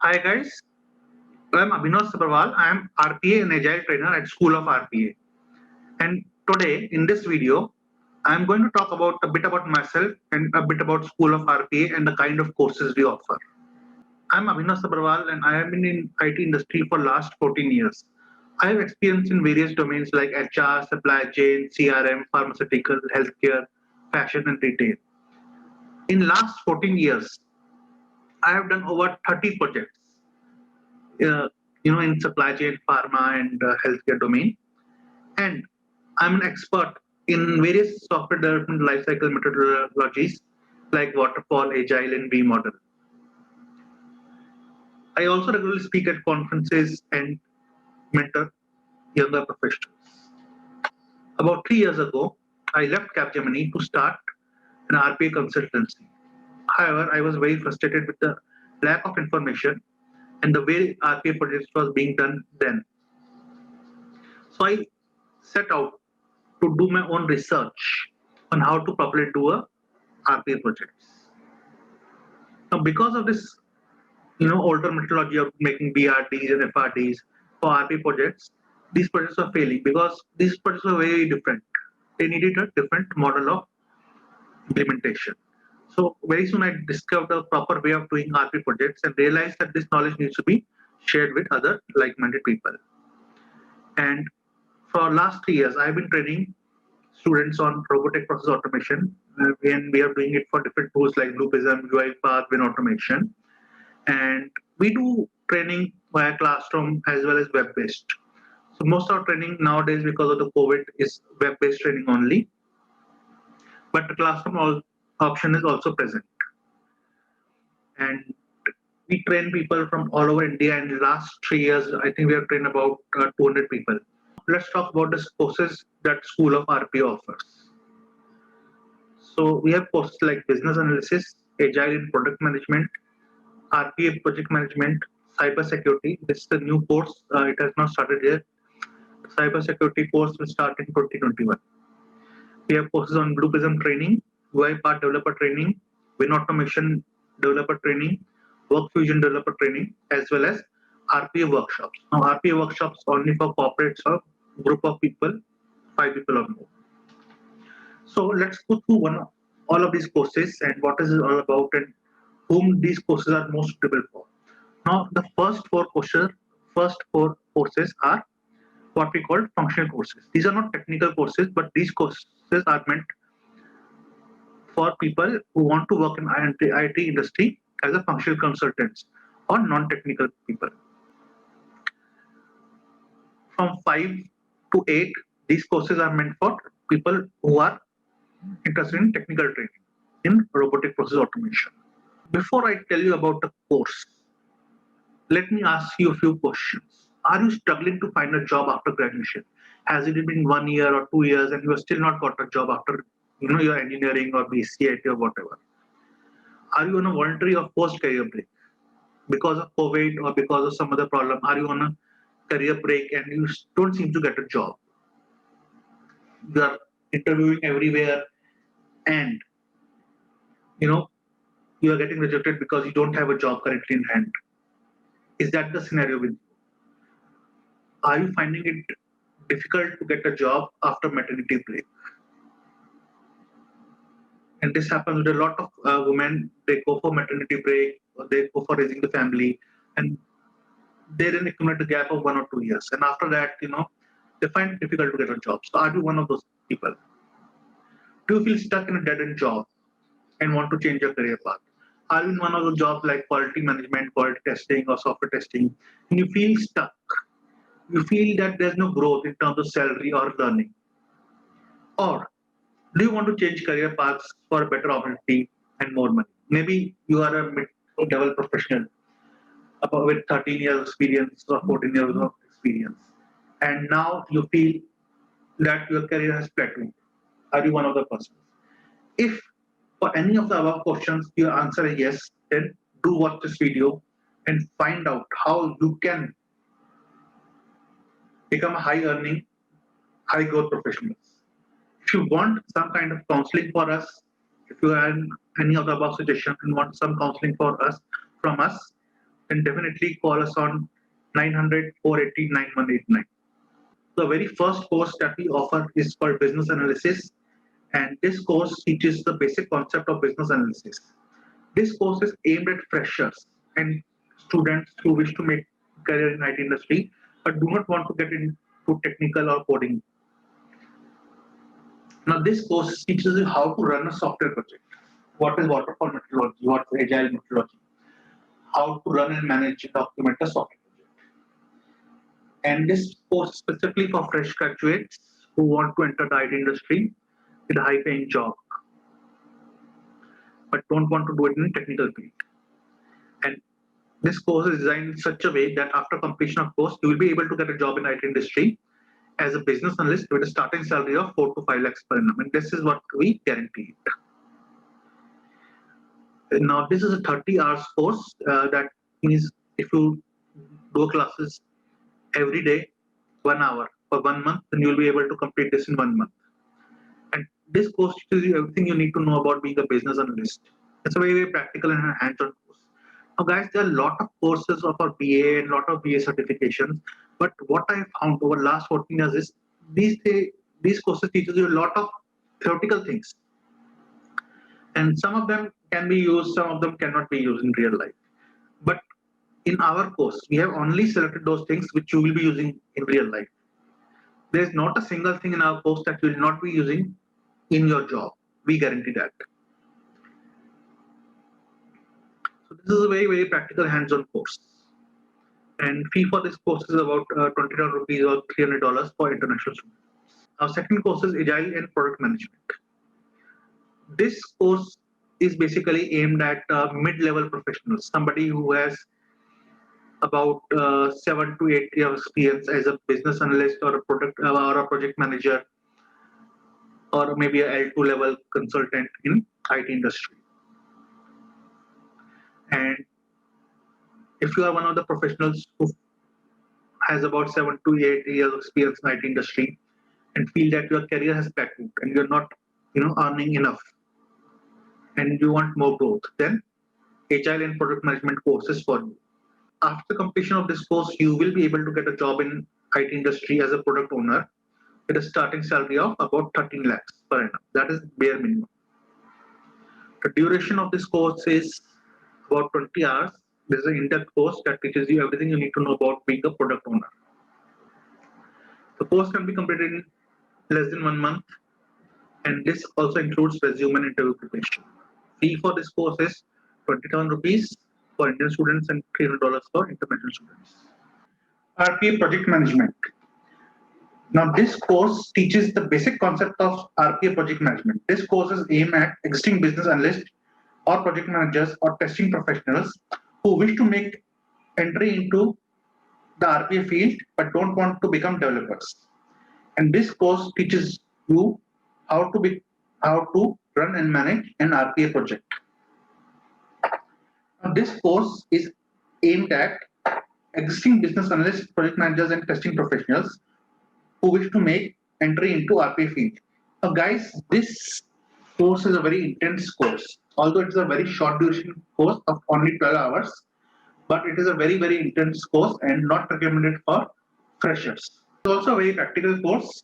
Hi guys, I'm Abhinav Sabharwal. I'm RPA and Agile trainer at School of RPA. And today in this video, I'm going to talk about a bit about myself and a bit about School of RPA and the kind of courses we offer. I'm Abhinav Sabharwal and I have been in IT industry for last 14 years. I have experience in various domains like HR, supply chain, CRM, pharmaceutical, healthcare, fashion and retail. In last 14 years, I have done over 30 projects uh, in supply chain, pharma, and healthcare domain. And I'm an expert in various software development lifecycle methodologies like waterfall, agile, and V model. I also regularly speak at conferences and mentor younger professionals. About 3 years ago, I left Capgemini to start an RPA consultancy. However, I was very frustrated with the lack of information and the way RPA projects was being done then. So I set out to do my own research on how to properly do a RPA projects. Now, because of this, older methodology of making BRDs and FRDs for RPA projects, these projects are failing because these projects are very different. They needed a different model of implementation. So very soon I discovered a proper way of doing RPA projects and realized that this knowledge needs to be shared with other like-minded people. And for last 3 years, I've been training students on robotic process automation, and we are doing it for different tools like Bluepism, UiPath, Win Automation, and we do training via classroom as well as web-based. So most of our training nowadays, because of the COVID, is web-based training only, but the classroom option is also present. And we train people from all over India. And in the last 3 years, I think we have trained about 200 people. Let's talk about the courses that School of RP offers. So we have courses like business analysis, agile in product management, RPA project management, cyber security. This is the new course. It has not started yet. Cyber security course will start in 2021. We have courses on Blue Prism training, UiPath developer training, Win Automation developer training, Work Fusion developer training, as well as RPA workshops. Now, RPA workshops only for corporates or group of people, 5 people or more. So let's go through all of these courses and what is it all about and whom these courses are most suitable for. Now, the first four courses are what we call functional courses. These are not technical courses, but these courses are meant for people who want to work in IT industry as a functional consultants or non-technical people. From 5 to 8, these courses are meant for people who are interested in technical training in robotic process automation. Before I tell you about the course, let me ask you a few questions. Are you struggling to find a job after graduation? Has it been 1 year or 2 years and you have still not got a job after your engineering or BCIT or whatever? Are you on a voluntary or post career break? Because of COVID or because of some other problem, are you on a career break and you don't seem to get a job? You are interviewing everywhere and you know you are getting rejected because you don't have a job currently in hand. Is that the scenario with you? Are you finding it difficult to get a job after maternity break? And this happens with a lot of women. They go for maternity break or they go for raising the family, and they then accumulate a gap of 1 or 2 years. And after that, they find it difficult to get a job. So are you one of those people? Do you feel stuck in a dead end job and want to change your career path? Are you in one of those jobs like quality management, quality testing, or software testing, and you feel stuck? You feel that there's no growth in terms of salary or learning? Or do you want to change career paths for a better opportunity and more money? Maybe you are a mid-level professional with 13 years experience or 14 years of experience, and now you feel that your career has plateaued. Are you one of the persons? If for any of the above questions your answer is yes, then do watch this video and find out how you can become a high earning, high growth professional. If you want some kind of counseling for us, if you are in any of the above suggestions and want some counseling for us from us, then definitely call us on 900-480-9189. The very first course that we offer is called Business Analysis, and this course teaches the basic concept of business analysis. This course is aimed at freshers and students who wish to make career in IT industry but do not want to get into technical or coding. Now, this course teaches you how to run a software project. What is waterfall methodology? What is agile methodology? How to run and manage and document a software project. And this course is specifically for fresh graduates who want to enter the IT industry with a high-paying job, but don't want to do it in a technical field. And this course is designed in such a way that after completion of course, you will be able to get a job in IT industry as a business analyst with a starting salary of 4 to 5 lakhs per annum. And this is what we guarantee. Now, this is a 30 hours course. That means if you do classes every day, 1 hour for 1 month, then you'll be able to complete this in 1 month. And this course teaches you everything you need to know about being a business analyst. It's a very, very practical and hands-on course. Now, guys, there are a lot of courses of our BA and a lot of BA certifications. But what I found over the last 14 years is these courses teaches you a lot of theoretical things. And some of them can be used, some of them cannot be used in real life. But in our course, we have only selected those things which you will be using in real life. There is not a single thing in our course that you will not be using in your job. We guarantee that. So this is a very, very practical hands-on course. And fee for this course is about 20 rupees or $300 for international students. Our second course is Agile and Product Management. This course is basically aimed at mid-level professionals, somebody who has about 7 to 8 years experience as a business analyst or a project manager, or maybe a L2 level consultant in IT industry. And if you are one of the professionals who has about 7 to 8 years experience in IT industry and feel that your career has plateaued and you're not, earning enough, and you want more growth, then Agile and Product Management course is for you. After completion of this course, you will be able to get a job in IT industry as a product owner with a starting salary of about 13 lakhs per annum. That is bare minimum. The duration of this course is about 20 hours. This is an in-depth course that teaches you everything you need to know about being a product owner. The course can be completed in less than 1 month, and this also includes resume and interview preparation. Fee for this course is 20,000 rupees for Indian students and $300 for international students. RPA Project Management. Now, this course teaches the basic concept of RPA Project Management. This course is aimed at existing business analysts or project managers or testing professionals who wish to make entry into the RPA field but don't want to become developers. And this course teaches you how to run and manage an RPA project. Now, this course is aimed at existing business analysts, project managers, and testing professionals who wish to make entry into RPA field. Now, guys, this course is a very intense course. Although it is a very short duration course of only 12 hours, but it is a very, very intense course and not recommended for freshers. It's also a very practical course,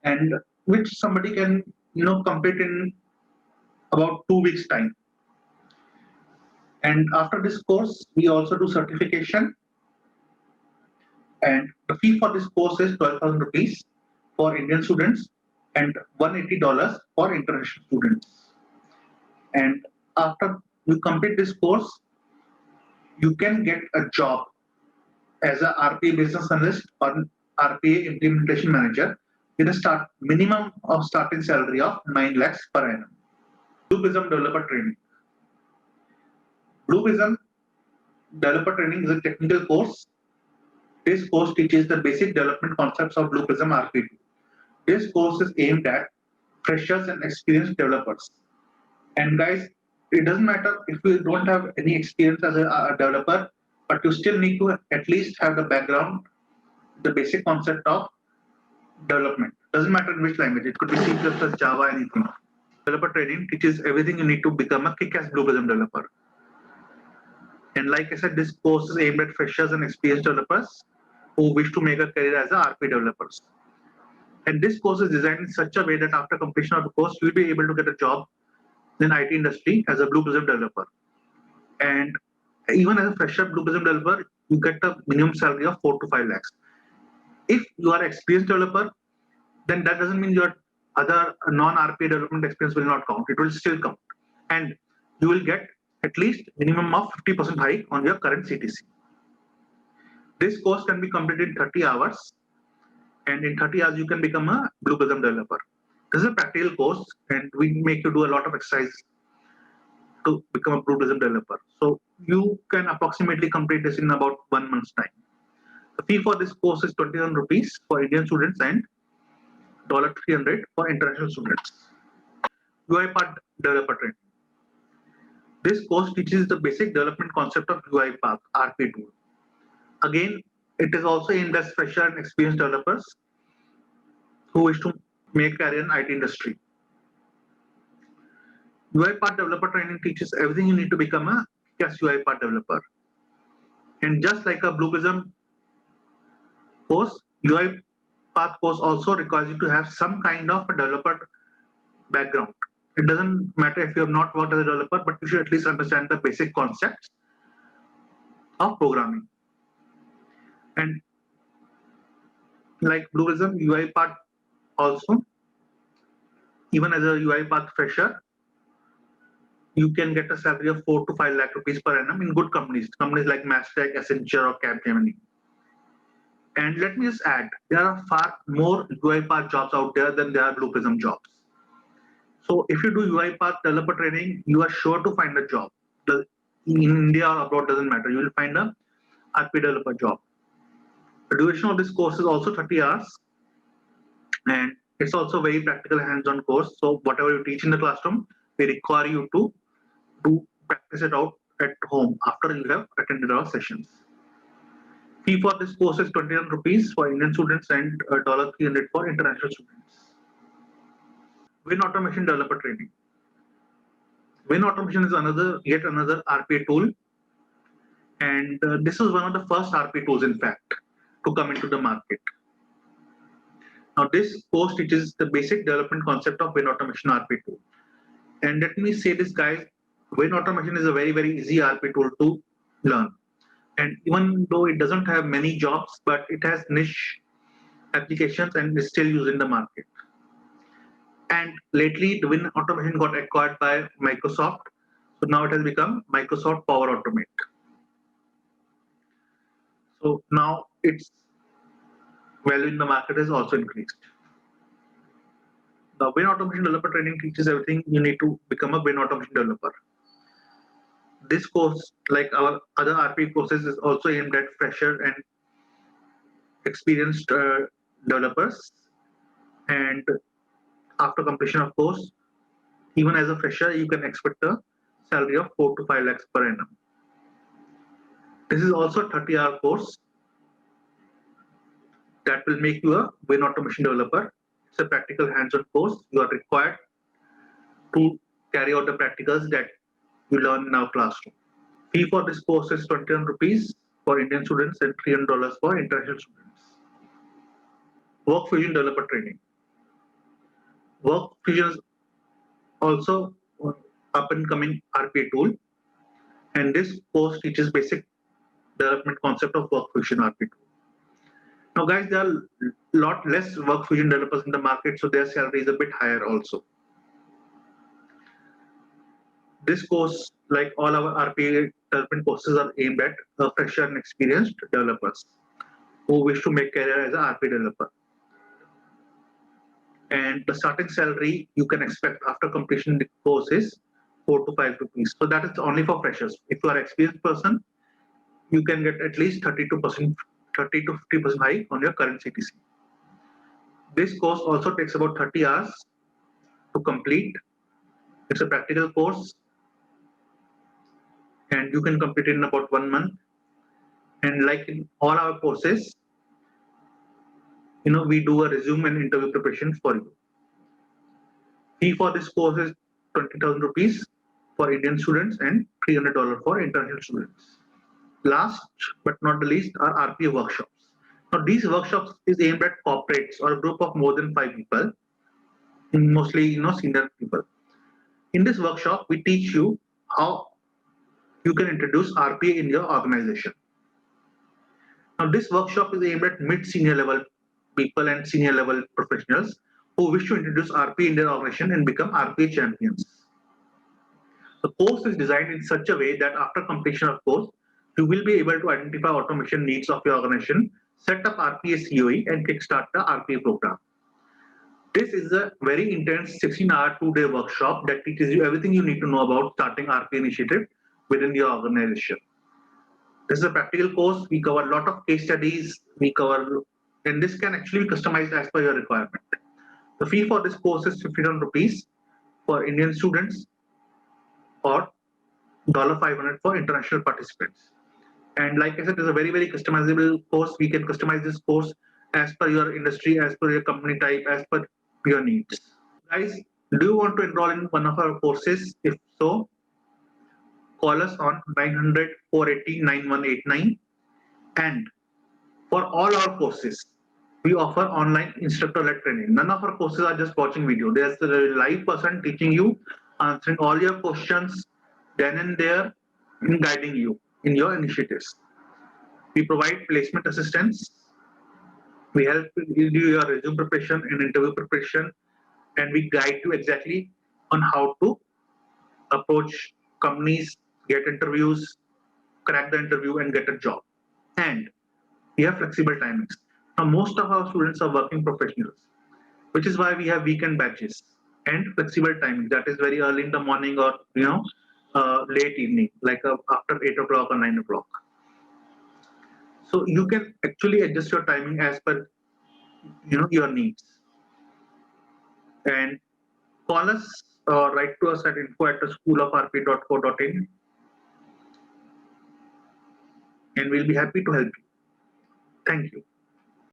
and which somebody can complete in about 2 weeks time. And after this course, we also do certification, and the fee for this course is 12,000 rupees for Indian students and $180 for international students. And after you complete this course, you can get a job as a RPA business analyst or RPA implementation manager with a minimum of starting salary of 9 lakhs per annum. Blue Prism Developer Training. Blue Prism Developer Training is a technical course. This course teaches the basic development concepts of Blue Prism RPA. This course is aimed at freshers and experienced developers. And guys, it doesn't matter if you don't have any experience as a developer, but you still need to at least have the background, the basic concept of development. Doesn't matter in which language. It could be C++, Java, anything. Developer training teaches everything you need to become a kick-ass Blue Prism developer. And like I said, this course is aimed at freshers and experienced developers who wish to make a career as a RP developers. And this course is designed in such a way that after completion of the course, you'll be able to get a job in IT industry as a Blue Prism developer. And even as a fresher Blue Prism developer, you get a minimum salary of 4 to 5 lakhs. If you are an experienced developer, then that doesn't mean your other non-RPA development experience will not count. It will still count. And you will get at least minimum of 50% hike on your current CTC. This course can be completed in 30 hours, and in 30 hours you can become a Blue Prism developer. This is a practical course, and we make you do a lot of exercise to become a Blue Prism developer. So you can approximately complete this in about 1 month's time. The fee for this course is 21 rupees for Indian students and $300 for international students. UiPath developer training. This course teaches the basic development concept of UiPath RP tool. Again, it is also aimed at fresher and experienced developers who wish to make career in IT industry. UiPath developer training teaches everything you need to become a UiPath developer. And just like a Blue Prism course, UiPath course also requires you to have some kind of a developer background. It doesn't matter if you have not worked as a developer, but you should at least understand the basic concepts of programming. And like Blue Prism, UiPath also, even as a UiPath fresher, you can get a salary of 4 to 5 lakh rupees per annum in good companies like Mastech, Accenture, or Capgemini. And let me just add, there are far more UiPath jobs out there than there are Blue Prism jobs. So if you do UiPath developer training, you are sure to find a job. In India or abroad, doesn't matter. You will find a RP developer job. The duration of this course is also 30 hours. And it's also a very practical hands-on course. So whatever you teach in the classroom, we require you to practice it out at home after you have attended our sessions. Fee for this course is 21 rupees for Indian students and $300 for international students. Win Automation Developer Training. Win Automation is yet another RPA tool, and this is one of the first RPA tools, in fact, to come into the market. Now, this course teaches the basic development concept of Win Automation RPA tool. And let me say this, guys, Win Automation is a very, very easy RPA tool to learn. And even though it doesn't have many jobs, but it has niche applications and is still used in the market. And lately, the Win Automation got acquired by Microsoft. So now it has become Microsoft Power Automate. So now its value in the market has also increased. The Win Automation Developer Training teaches everything you need to become a Win Automation developer. This course, like our other RP courses, is also aimed at fresher and experienced developers. And after completion of course, even as a fresher, you can expect a salary of 4 to 5 lakhs per annum. This is also a 30-hour course that will make you a Win Automation developer. It's a practical hands-on course. You are required to carry out the practicals that you learn in our classroom. Fee for this course is 21 rupees for Indian students and $300 for international students. WorkFusion Developer Training. WorkFusion is also up and coming RPA tool, and this course teaches basic development concept of WorkFusion RPA tool. Now, guys, there are a lot less WorkFusion developers in the market, so their salary is a bit higher also. This course, like all our RPA development courses, are aimed at fresher and experienced developers who wish to make career as an RPA developer. And the starting salary you can expect after completion of the course is 4 to 5 rupees. So that is only for freshers. If you are an experienced person, you can get at least 30 to 50% hike on your current CTC. This course also takes about 30 hours to complete. It's a practical course, and you can complete it in about 1 month. And like in all our courses, we do a resume and interview preparation for you. Fee for this course is 20,000 rupees for Indian students and $300 for international students. Last but not the least are RPA workshops. Now these workshops is aimed at corporates or a group of more than 5 people, mostly senior people. In this workshop, we teach you how you can introduce RPA in your organization. Now this workshop is aimed at mid-senior level people and senior level professionals who wish to introduce RPA in their organization and become RPA champions. The course is designed in such a way that after completion of course, you will be able to identify automation needs of your organization, set up RPA COE, and kickstart the RPA program. This is a very intense 16-hour, 2-day workshop that teaches you everything you need to know about starting RPA initiative within your organization. This is a practical course. We cover a lot of case studies. And this can actually be customized as per your requirement. The fee for this course is 51 rupees for Indian students or $500 for international participants. And like I said, it's a very, very customizable course. We can customize this course as per your industry, as per your company type, as per your needs. Guys, do you want to enroll in one of our courses? If so, call us on 900 480 9189. And for all our courses, we offer online instructor-led training. None of our courses are just watching video. There's a live person teaching you, answering all your questions then and there, and guiding you in your initiatives. We provide placement assistance. We help you do your resume preparation and interview preparation, and we guide you exactly on how to approach companies, get interviews, crack the interview, and get a job. And we have flexible timings. Now, most of our students are working professionals, which is why we have weekend batches and flexible timings. That is very early in the morning or late evening, like after 8 o'clock or 9 o'clock. So you can actually adjust your timing as per your needs. And call us or write to us at info@schoolofrp.co.in, and we'll be happy to help you. Thank you.